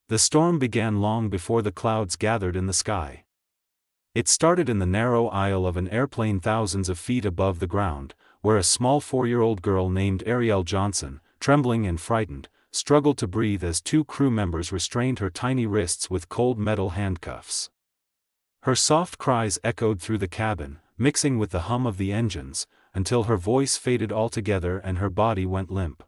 The storm began long before the clouds gathered in the sky. It started in the narrow aisle of an airplane thousands of feet above the ground, where a small 4-year-old girl named Ariel Johnson, trembling and frightened, struggled to breathe as two crew members restrained her tiny wrists with cold metal handcuffs. Her soft cries echoed through the cabin, mixing with the hum of the engines, until her voice faded altogether and her body went limp.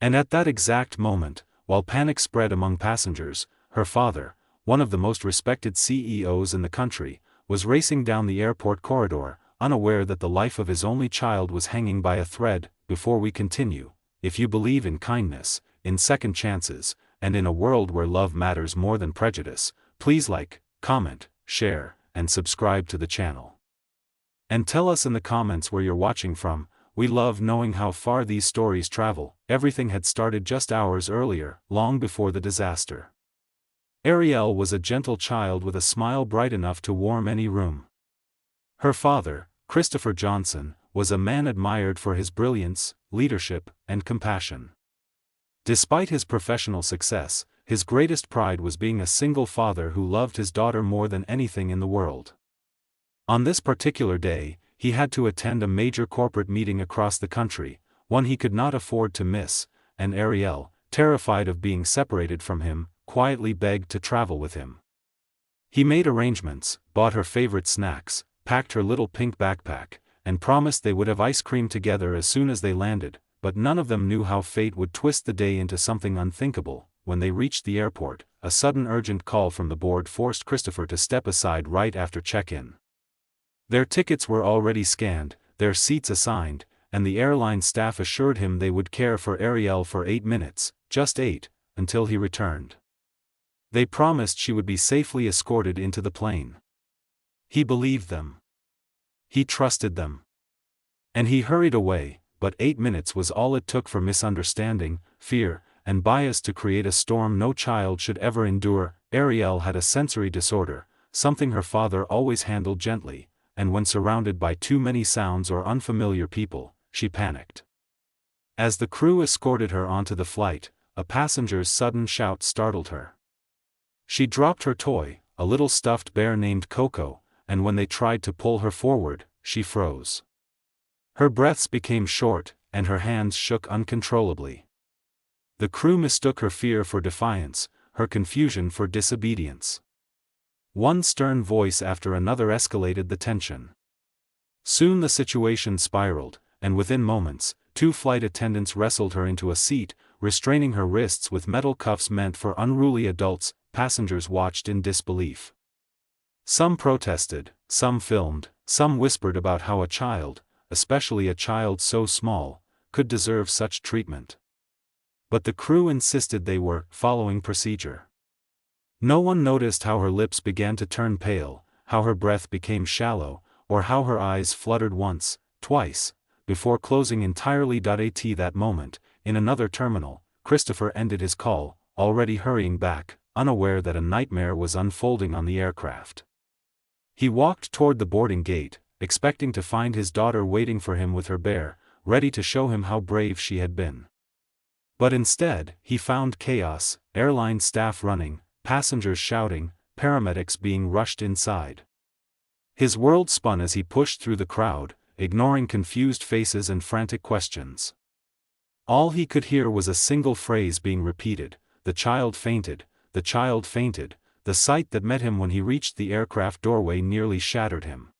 And at that exact moment, while panic spread among passengers, her father, one of the most respected CEOs in the country, was racing down the airport corridor, unaware that the life of his only child was hanging by a thread. Before we continue, if you believe in kindness, in second chances, and in a world where love matters more than prejudice, please like, comment, share, and subscribe to the channel. And tell us in the comments where you're watching from. We love knowing how far these stories travel. Everything had started just hours earlier, long before the disaster. Ariel was a gentle child with a smile bright enough to warm any room. Her father, Christopher Johnson, was a man admired for his brilliance, leadership, and compassion. Despite his professional success, his greatest pride was being a single father who loved his daughter more than anything in the world. On this particular day, he had to attend a major corporate meeting across the country, one he could not afford to miss, and Ariel, terrified of being separated from him, quietly begged to travel with him. He made arrangements, bought her favorite snacks, packed her little pink backpack, and promised they would have ice cream together as soon as they landed, but none of them knew how fate would twist the day into something unthinkable. When they reached the airport, a sudden urgent call from the board forced Christopher to step aside right after check-in. Their tickets were already scanned, their seats assigned, and the airline staff assured him they would care for Ariel for 8 minutes, just 8, until he returned. They promised she would be safely escorted into the plane. He believed them. He trusted them. And he hurried away, but 8 minutes was all it took for misunderstanding, fear, and bias to create a storm no child should ever endure. Ariel had a sensory disorder, something her father always handled gently, and when surrounded by too many sounds or unfamiliar people, she panicked. As the crew escorted her onto the flight, a passenger's sudden shout startled her. She dropped her toy, a little stuffed bear named Coco, and when they tried to pull her forward, she froze. Her breaths became short, and her hands shook uncontrollably. The crew mistook her fear for defiance, her confusion for disobedience. One stern voice after another escalated the tension. Soon the situation spiraled, and within moments, 2 flight attendants wrestled her into a seat, restraining her wrists with metal cuffs meant for unruly adults. Passengers watched in disbelief. Some protested, some filmed, some whispered about how a child, especially a child so small, could deserve such treatment. But the crew insisted they were following procedure. No one noticed how her lips began to turn pale, how her breath became shallow, or how her eyes fluttered once, twice, before closing entirely. At that moment, in another terminal, Christopher ended his call, already hurrying back, unaware that a nightmare was unfolding on the aircraft. He walked toward the boarding gate, expecting to find his daughter waiting for him with her bear, ready to show him how brave she had been. But instead, he found chaos, airline staff running, passengers shouting, paramedics being rushed inside. His world spun as he pushed through the crowd, ignoring confused faces and frantic questions. All he could hear was a single phrase being repeated: "The child fainted, the child fainted." The sight that met him when he reached the aircraft doorway nearly shattered him.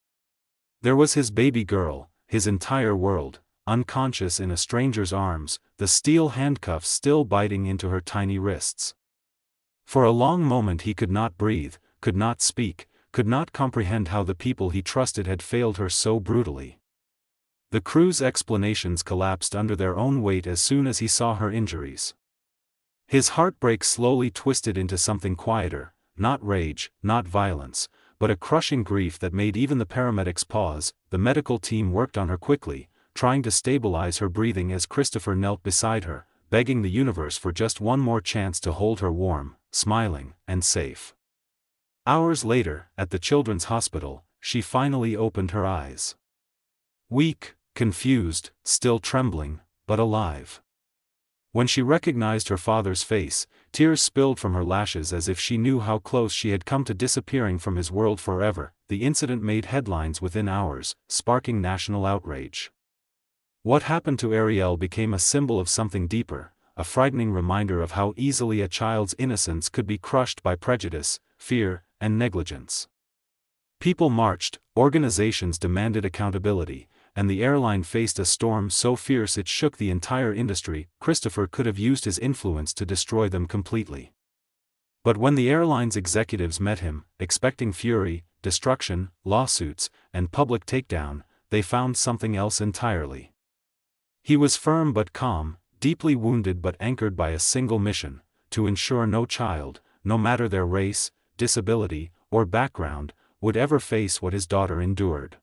There was his baby girl, his entire world, unconscious in a stranger's arms, the steel handcuffs still biting into her tiny wrists. For a long moment he could not breathe, could not speak, could not comprehend how the people he trusted had failed her so brutally. The crew's explanations collapsed under their own weight as soon as he saw her injuries. His heartbreak slowly twisted into something quieter, not rage, not violence, but a crushing grief that made even the paramedics pause. The medical team worked on her quickly, trying to stabilize her breathing as Christopher knelt beside her, begging the universe for just one more chance to hold her warm, smiling, and safe. Hours later, at the children's hospital, she finally opened her eyes. Weak, confused, still trembling, but alive. When she recognized her father's face, Tears spilled from her lashes as if she knew how close she had come to disappearing from his world forever. The incident made headlines within hours, sparking national outrage. What happened to Ariel became a symbol of something deeper, a frightening reminder of how easily a child's innocence could be crushed by prejudice, fear, and negligence. People marched, organizations demanded accountability, and the airline faced a storm so fierce it shook the entire industry. Christopher could have used his influence to destroy them completely. But when the airline's executives met him, expecting fury, destruction, lawsuits, and public takedown, they found something else entirely. He was firm but calm, deeply wounded but anchored by a single mission: to ensure no child, no matter their race, disability, or background, would ever face what his daughter endured.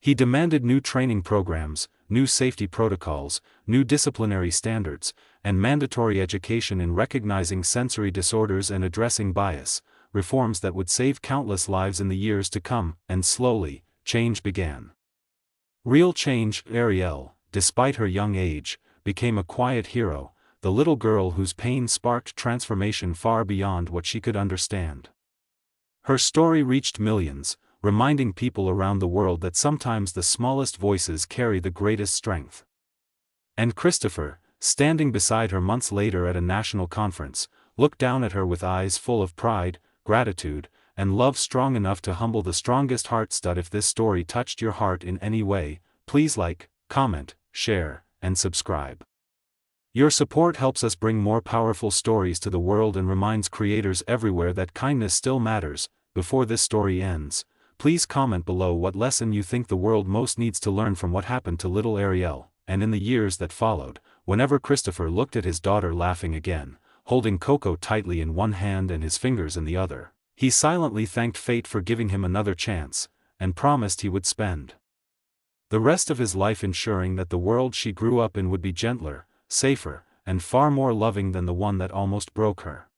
He demanded new training programs, new safety protocols, new disciplinary standards, and mandatory education in recognizing sensory disorders and addressing bias, reforms that would save countless lives in the years to come. And slowly, change began. Real change. Ariel, despite her young age, became a quiet hero, the little girl whose pain sparked transformation far beyond what she could understand. Her story reached millions, reminding people around the world that sometimes the smallest voices carry the greatest strength. And Christopher, standing beside her months later at a national conference, looked down at her with eyes full of pride, gratitude, and love strong enough to humble the strongest heart. If this story touched your heart in any way, please like, comment, share, and subscribe. Your support helps us bring more powerful stories to the world and reminds creators everywhere that kindness still matters. Before this story ends, please comment below what lesson you think the world most needs to learn from what happened to little Ariel. And in the years that followed, whenever Christopher looked at his daughter laughing again, holding Coco tightly in one hand and his fingers in the other, he silently thanked fate for giving him another chance, and promised he would spend the rest of his life ensuring that the world she grew up in would be gentler, safer, and far more loving than the one that almost broke her.